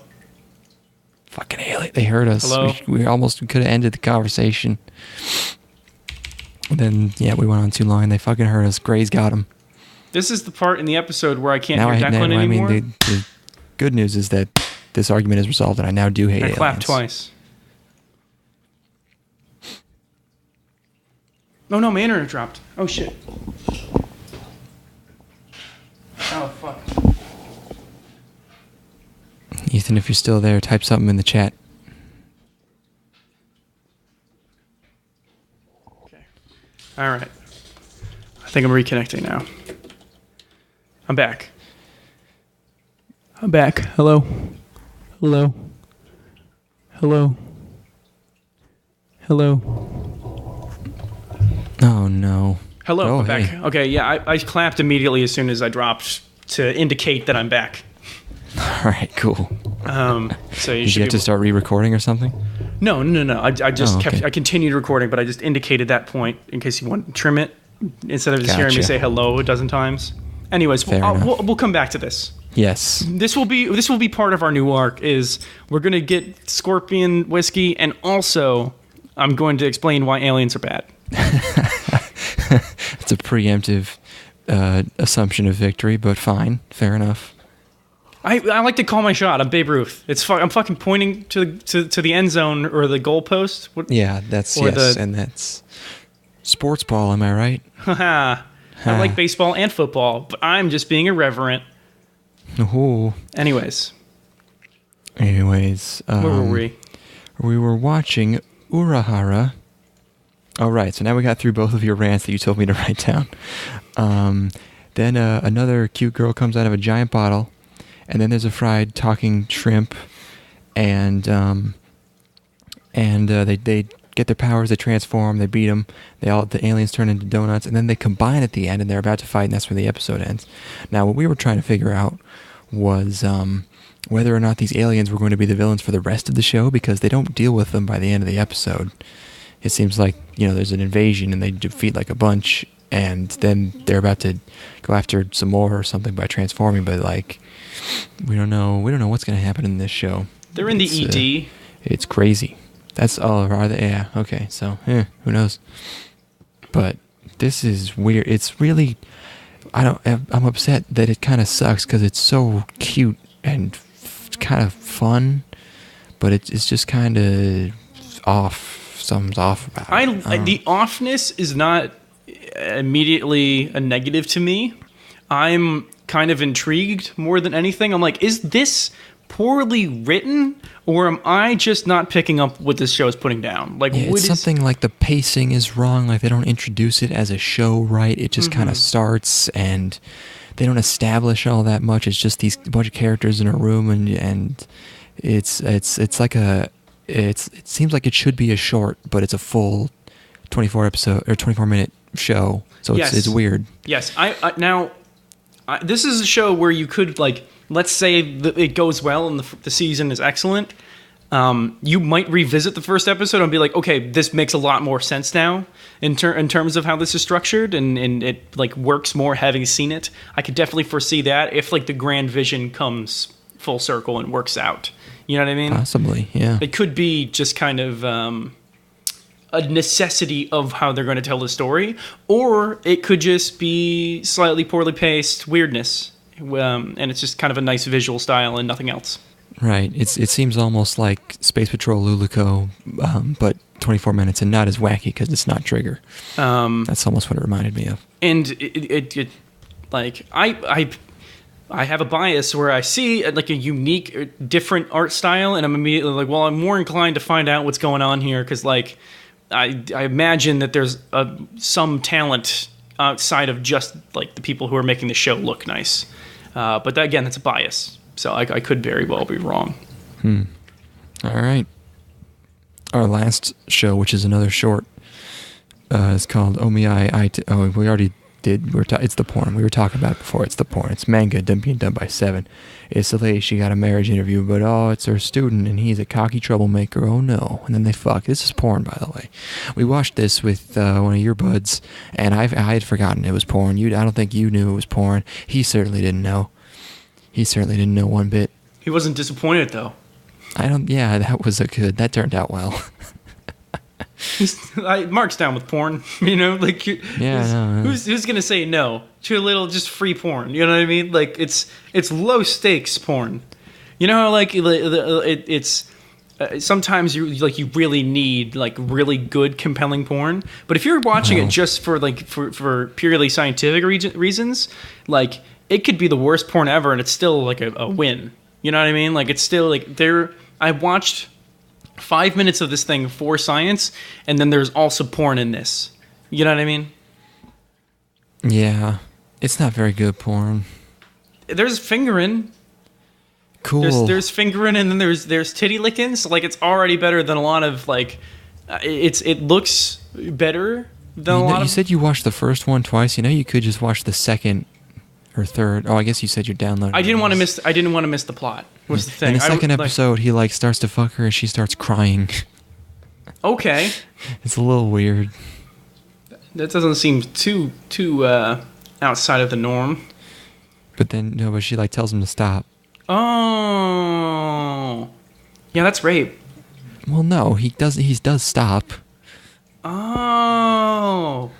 Fucking alien! They heard us. Hello. We could have ended the conversation. Then, we went on too long, and they fucking heard us. Gray's got him. This is the part in the episode where I can't hear Declan anymore. I mean, the good news is that this argument is resolved, and I now do hate aliens. I clapped twice. Oh no, my internet dropped. Oh shit. Oh fuck. Ethan, if you're still there, type something in the chat. All right. I think I'm reconnecting now. I'm back. Hello. Hello. Hello. Hello. Oh, no. Hello. I'm back. Okay, yeah, I clapped immediately as soon as I dropped to indicate that I'm back. All right, cool. So Did you have to start re-recording or something? No. I just I continued recording, but I just indicated that point in case you want to trim it instead of just hearing me say hello a dozen times. Anyways, we'll come back to this. Yes. This will be part of our new arc. Is we're gonna get Scorpion whiskey, and also I'm going to explain why aliens are bad. It's a preemptive assumption of victory, but fine, fair enough. I like to call my shot. I'm Babe Ruth. I'm fucking pointing to the end zone or the goalpost. Yeah, and that's sports ball. Am I right? I like baseball and football, but I'm just being irreverent. Ooh. Anyways, where were we? We were watching URAHARA. All right, so now we got through both of your rants that you told me to write down. Then another cute girl comes out of a giant bottle, and then there's a fried talking shrimp, and they get their powers, they transform, they beat them, the aliens turn into donuts, and then they combine at the end, and they're about to fight, and that's where the episode ends. Now, what we were trying to figure out was whether or not these aliens were going to be the villains for the rest of the show, because they don't deal with them by the end of the episode. It seems like, there's an invasion and they defeat like a bunch, and then they're about to go after some more or something by transforming, but like we don't know what's going to happen in this show. They're in the ED. It's crazy. That's all. Are they? Yeah. Okay. So, who knows? But this is weird. It's really, I'm upset that it kind of sucks because it's so cute and kind of fun, but it's just kind of off. Something's off about it. The offness is not immediately a negative to me. I'm kind of intrigued more than anything. I'm like, is this poorly written, or am I just not picking up what this show is putting down? Like, it's something like the pacing is wrong. Like they don't introduce it as a show right. It just kind of starts, and they don't establish all that much. It's just these bunch of characters in a room, and it's like a. It seems like it should be a short, but it's a full 24-minute show. So it's weird. Yes. This is a show where you could, like, let's say that it goes well and the season is excellent. You might revisit the first episode and be like, okay, this makes a lot more sense now in terms of how this is structured, and it like works more having seen it. I could definitely foresee that if like the grand vision comes full circle and works out. You know what I mean? Possibly, yeah. It could be just kind of a necessity of how they're going to tell the story, or it could just be slightly poorly paced weirdness, and it's just kind of a nice visual style and nothing else. Right. It seems almost like Space Patrol Luluco, but 24 minutes and not as wacky because it's not Trigger. That's almost what it reminded me of. And it like I have a bias where I see like a unique, different art style, and I'm immediately like, well, I'm more inclined to find out what's going on here because, like, I imagine that there's some talent outside of just like the people who are making the show look nice. But that, again, that's a bias, so I could very well be wrong. All right. Our last show, which is another short, is called Omiai Aite. Oh, we already. It's the porn. We were talking about it before. It's the porn. It's manga being done by Seven. It's the lady, she got a marriage interview, but it's her student, and he's a cocky troublemaker. Oh no. And then they fuck. This is porn, by the way. We watched this with one of your buds, and I had forgotten it was porn. I don't think you knew it was porn. He certainly didn't know. He certainly didn't know one bit. He wasn't disappointed, though. That turned out well. Mark's down with porn, like who's gonna say no to a little just free porn? You know what I mean? Like it's low stakes porn. You know how like it's sometimes you really need like really good compelling porn, but if you're watching it just for purely scientific reasons, like it could be the worst porn ever and it's still like a win. You know what I mean? Like it's still like I watched 5 minutes of this thing for science, and then there's also porn in this. You know what I mean? Yeah. It's not very good porn. There's fingering. Cool. There's fingering, and then there's titty licking. So like it's already better than a lot of like it looks better than a lot of. You said you watched the first one twice. You could just watch the second or third. Oh, I guess you said you're downloading. I didn't want to miss the plot. Was the thing. In the second episode, he like starts to fuck her and she starts crying. Okay. It's a little weird. That doesn't seem too outside of the norm. But then, no, but she like tells him to stop. Oh. Yeah, that's rape. Well, no, he does stop. Oh.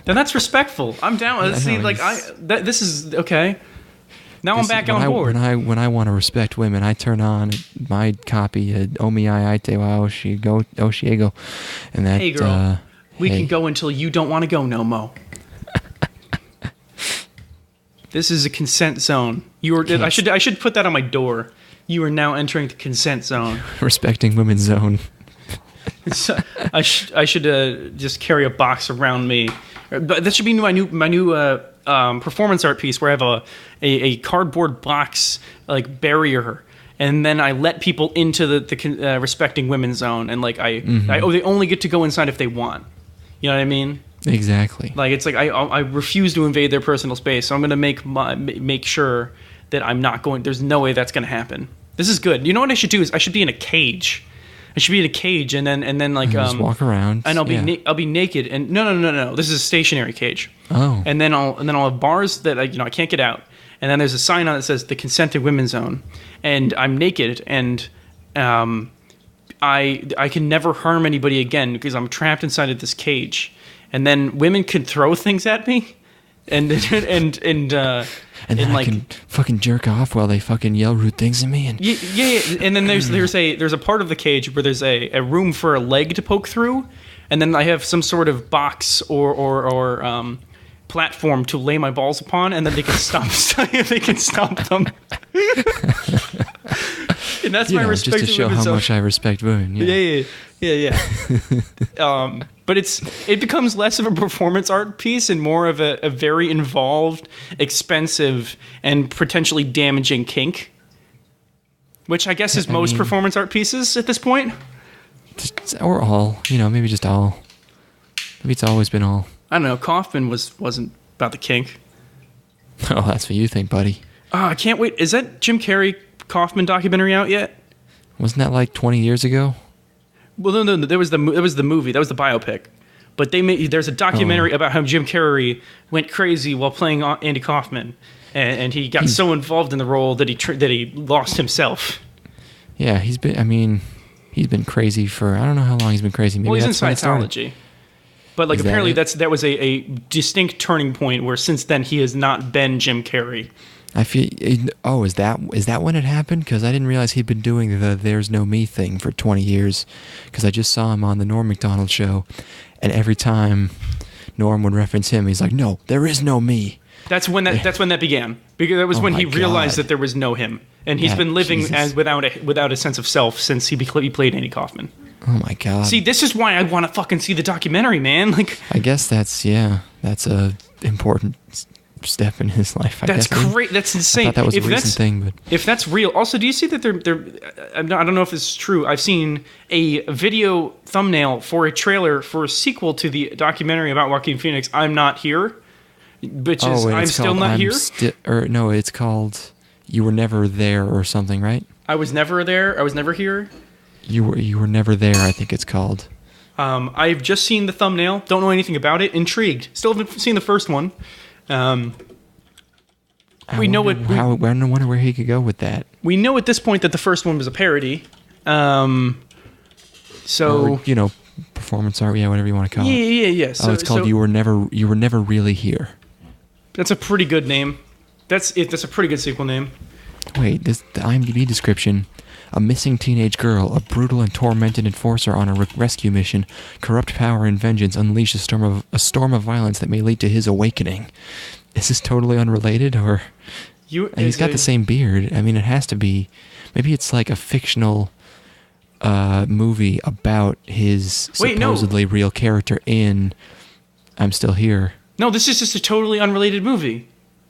Then that's respectful. I'm down. Yeah, See, no, like this is okay. Now I'm back on board. When I want to respect women, I turn on my copy of Omiai, Aite, Oshiego, and that. Hey, girl, we can go until you don't want to go no mo. This is a consent zone. I should put that on my door. You are now entering the consent zone. Respecting women's zone. I should just carry a box around me. But that should be my new performance art piece where I have a cardboard box like barrier, and then I let people into the respecting women's zone, and like they only get to go inside if they want. You know what I mean? Exactly. Like it's like I refuse to invade their personal space, so I'm gonna make sure that I'm not going. There's no way that's gonna happen. This is good. You know what I should do is I should be in a cage. I should be in a cage and then like just walk around, and I'll be naked and no. This is a stationary cage. Oh. And then I'll have bars that I can't get out. And then there's a sign on it that says the consented women's zone. And I'm naked and I can never harm anybody again because I'm trapped inside of this cage. And then women can throw things at me. And then I can fucking jerk off while they fucking yell rude things at me. And yeah. And then there's a part of the cage where there's a room for a leg to poke through, and then I have some sort of box or platform to lay my balls upon, and then they can stop. They can stop them. And that's my respect just to show how much I respect women. Yeah. But it becomes less of a performance art piece and more of a very involved, expensive, and potentially damaging kink. Which I guess is most performance art pieces at this point. Or all, maybe just all. Maybe it's always been all. I don't know. Kaufman wasn't about the kink. Oh, that's what you think, buddy. Oh, I can't wait. Is that Jim Carrey Kaufman documentary out yet? Wasn't that like 20 years ago? Well, no. There was the movie. That was the biopic. But there's a documentary about how Jim Carrey went crazy while playing Andy Kaufman, and he got so involved in the role that he lost himself. Yeah, he's been crazy for I don't know how long he's been crazy. Maybe he's in Scientology. But like apparently that was a distinct turning point where since then he has not been Jim Carrey. I feel. Oh, is that when it happened? Because I didn't realize he'd been doing the "There's No Me" thing for 20 years. Because I just saw him on the Norm Macdonald show, and every time Norm would reference him, he's like, "No, there is no me." That's when that began. Because that was when he realized that there was no him, and he's been living as without a sense of self since he played Andy Kaufman. Oh my god! See, this is why I want to fucking see the documentary, man. Like, I guess that's a important step in his life. That's great. That's insane. I thought that was a recent thing, but if that's real, also, do you see that they're? I don't know if this is true. I've seen a video thumbnail for a trailer for a sequel to the documentary about Joaquin Phoenix. I'm Not Here, which is I'm Still Not Here. No, it's called You Were Never There or something, right? I was never there. I was never here. You were never there. I think it's called. I've just seen the thumbnail. Don't know anything about it. Intrigued. Still haven't seen the first one. I wonder where he could go with that. We know at this point that the first one was a parody. Performance art, whatever you want to call it. Yeah. So it's called You Were Never Really Here. That's a pretty good name. That's a pretty good sequel name. Wait, the IMDb description: a missing teenage girl, a brutal and tormented enforcer on a rescue mission, corrupt power and vengeance unleash a storm of violence that may lead to his awakening. Is this totally unrelated, or he's got the same beard? I mean, it has to be. Maybe it's like a fictional movie about his supposedly real character in I'm Still Here. No, this is just a totally unrelated movie.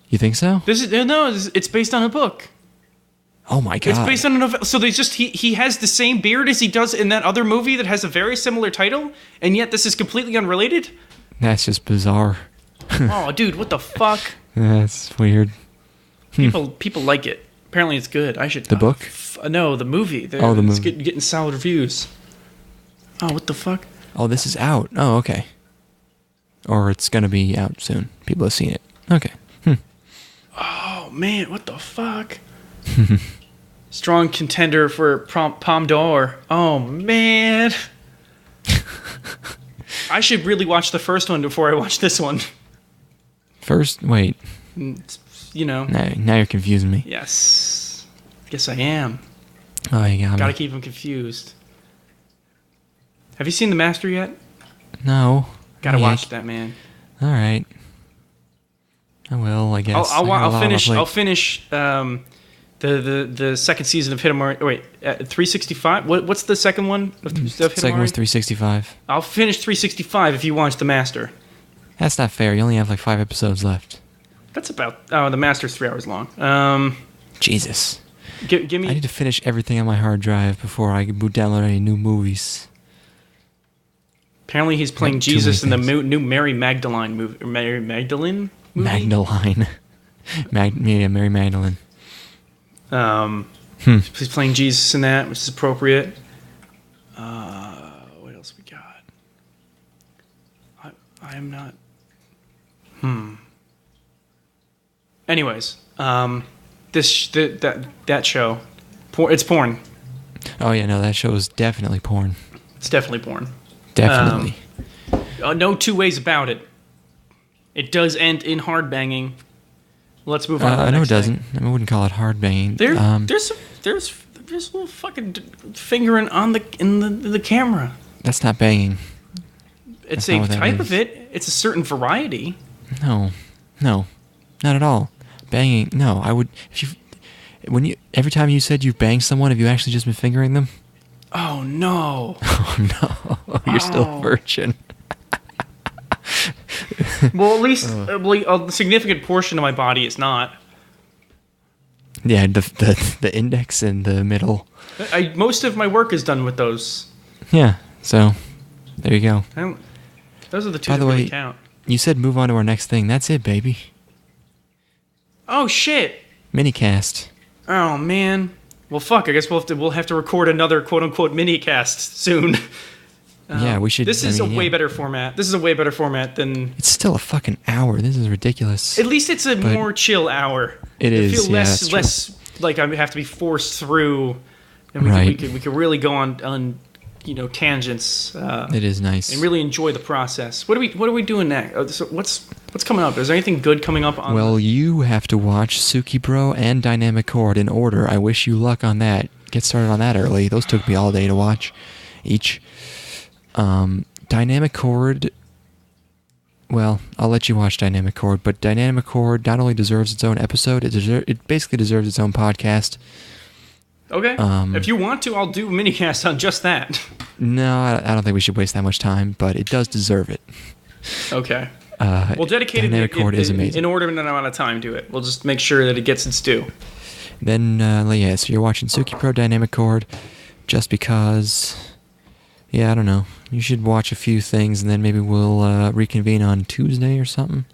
You think so? It's based on a book. Oh my god! It's based on a novel. So he has the same beard as he does in that other movie that has a very similar title, and yet this is completely unrelated. That's just bizarre. Oh, dude, what the fuck? That's weird. People like it. Apparently, it's good. I should. The book? No, the movie. The movie. It's getting solid reviews. Oh, what the fuck? Oh, this is out. Oh, okay. Or it's gonna be out soon. People have seen it. Okay. Oh man, what the fuck? Strong contender for Palme d'Or. Oh, man. I should really watch the first one before I watch this one. Wait. You know. Now you're confusing me. Yes. Guess I am. Oh, you got me. Gotta keep him confused. Have you seen The Master yet? No. Gotta watch that, man. All right. I will, I guess. I'll finish the second season of Hitomari. Wait, 365? What's the second one of Hitomari? Second one's 365. I'll finish 365 if you watch The Master. That's not fair. You only have like 5 episodes left. That's about... Oh, The Master's 3 hours long. Jesus. Give me... I need to finish everything on my hard drive before I can download any new movies. Apparently he's playing Jesus in the new Mary Magdalene movie. Mary Magdalene movie? Magdalene. Mary Magdalene. He's playing Jesus in that, which is appropriate. What else we got? I am not... Anyways, that show, it's porn. Oh yeah, no, that show is definitely porn. It's definitely porn. Definitely. No two ways about it. It does end in hard banging. Let's move on. I know it doesn't. I wouldn't call it hard banging. There's a little fucking fingering on the camera. That's not banging. It's a type of it. It's a certain variety. No, not at all. Banging. No, I would. Every time you said you banged someone, have you actually just been fingering them? Oh no! Oh no! You're still a virgin. Well, at least a significant portion of my body is not. Yeah, the index and the middle. Most of my work is done with those. Yeah, so there you go. Those are the two that really count. You said move on to our next thing. That's it, baby. Oh shit! Minicast. Oh man. Well, fuck. I guess we'll have to record another quote unquote minicast soon. Yeah, we should. This is a way better format. This is a way better format than... It's still a fucking hour. This is ridiculous. At least it's a more chill hour. It is, feel less like I have to be forced through, and we could really go on tangents. It is nice. And really enjoy the process. What are we doing next? So what's coming up? Is there anything good coming up? You have to watch Tsukibro and Dynamic Chord in order. I wish you luck on that. Get started on that early. Those took me all day to watch each. Dynamic Chord, well, I'll let you watch Dynamic Chord, but Dynamic Chord not only deserves its own episode, it basically deserves its own podcast. Okay. If you want to, I'll do a minicast on just that. No, I don't think we should waste that much time, but it does deserve it. Okay. We'll dedicate Dynamic Chord is amazing. In order and amount of time to it. We'll just make sure that it gets its due. Then, so you're watching Tsukibro Dynamic Chord just because... Yeah, I don't know. You should watch a few things, and then maybe we'll reconvene on Tuesday or something.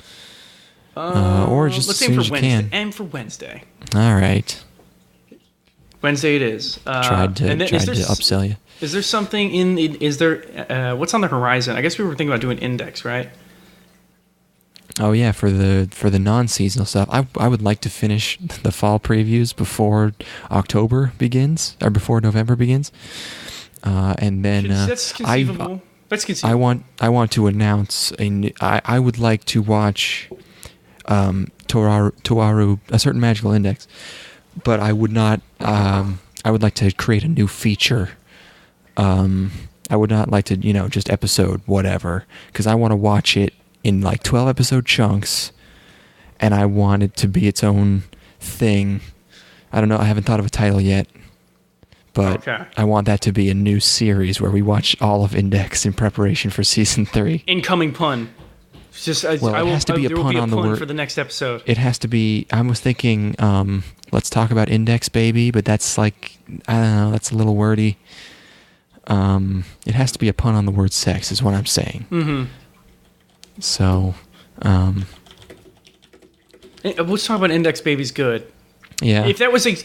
Or just as soon as you can. Aim for Wednesday. All right. Wednesday it is. Tried to upsell you. Is there something is there... what's on the horizon? I guess we were thinking about doing Index, right? Oh, yeah, for the non-seasonal stuff. I would like to finish the fall previews before October begins, or before November begins. And then that's conceivable. That's conceivable. I want to announce I would like to watch Toaru, a certain magical index, but I would not. I would like to create a new feature. I would not like to just episode whatever, because I want to watch it in like 12 episode chunks, and I want it to be its own thing. I don't know. I haven't thought of a title yet. But I want that to be a new series where we watch all of Index in preparation for season 3. Incoming pun. It has to be a pun on the word for the next episode. It has to be. I was thinking, let's talk about Index, baby, but that's like, I don't know, that's a little wordy. It has to be a pun on the word sex, is what I'm saying. Mm-hmm. So, let's talk about Index, baby's good. Yeah. If that was like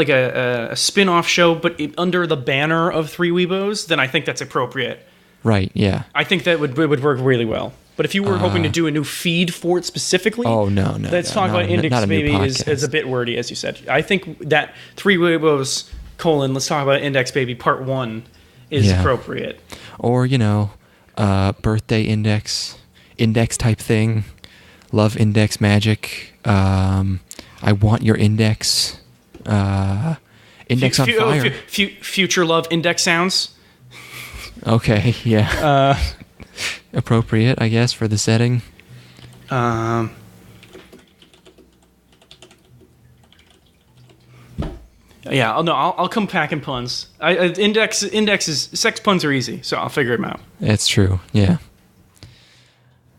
a spin-off show, but under the banner of Three Weebos, then I think that's appropriate. Right, yeah. I think that would work really well. But if you were hoping to do a new feed for it specifically, let's talk about Index Baby is a bit wordy, as you said. I think that Three Weebos, let's talk about Index Baby Part 1 is appropriate. Or, birthday index type thing, love index magic, I want your index, index on fire. Future love index sounds. Okay, yeah. Appropriate, I guess, for the setting. Yeah, I'll come packing puns. Sex puns are easy, so I'll figure them out. That's true, yeah.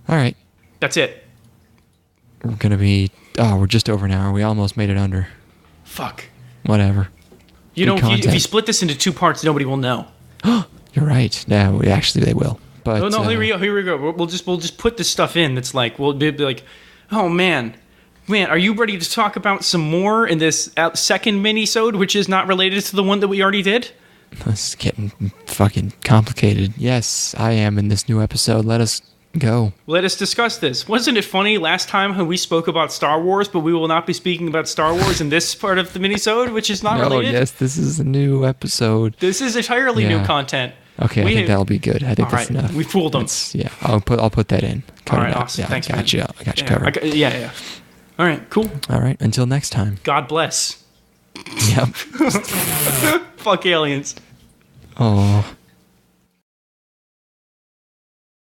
All right. That's it. We're going to be... we're just over an hour. We almost made it under. Fuck. Whatever. If you split this into 2 parts, nobody will know. You're right. No, actually, they will. But no, here we go. We'll just put this stuff in. That's like we'll be like, oh man, are you ready to talk about some more in this second mini-sode, which is not related to the one that we already did? This is getting fucking complicated. Yes, I am in this new episode. Let us go. Let us discuss this. Wasn't it funny last time when we spoke about Star Wars, but we will not be speaking about Star Wars in this part of the mini-sode, which is not related? Yes, this is a new episode. This is entirely new content. Okay, I think that'll be good. I think that's right. enough. We fooled them. I'll put that in. All right, awesome. Yeah, thanks, I got you covered. Yeah. All right, cool. All right, until next time. God bless. Yep. Fuck aliens. Oh.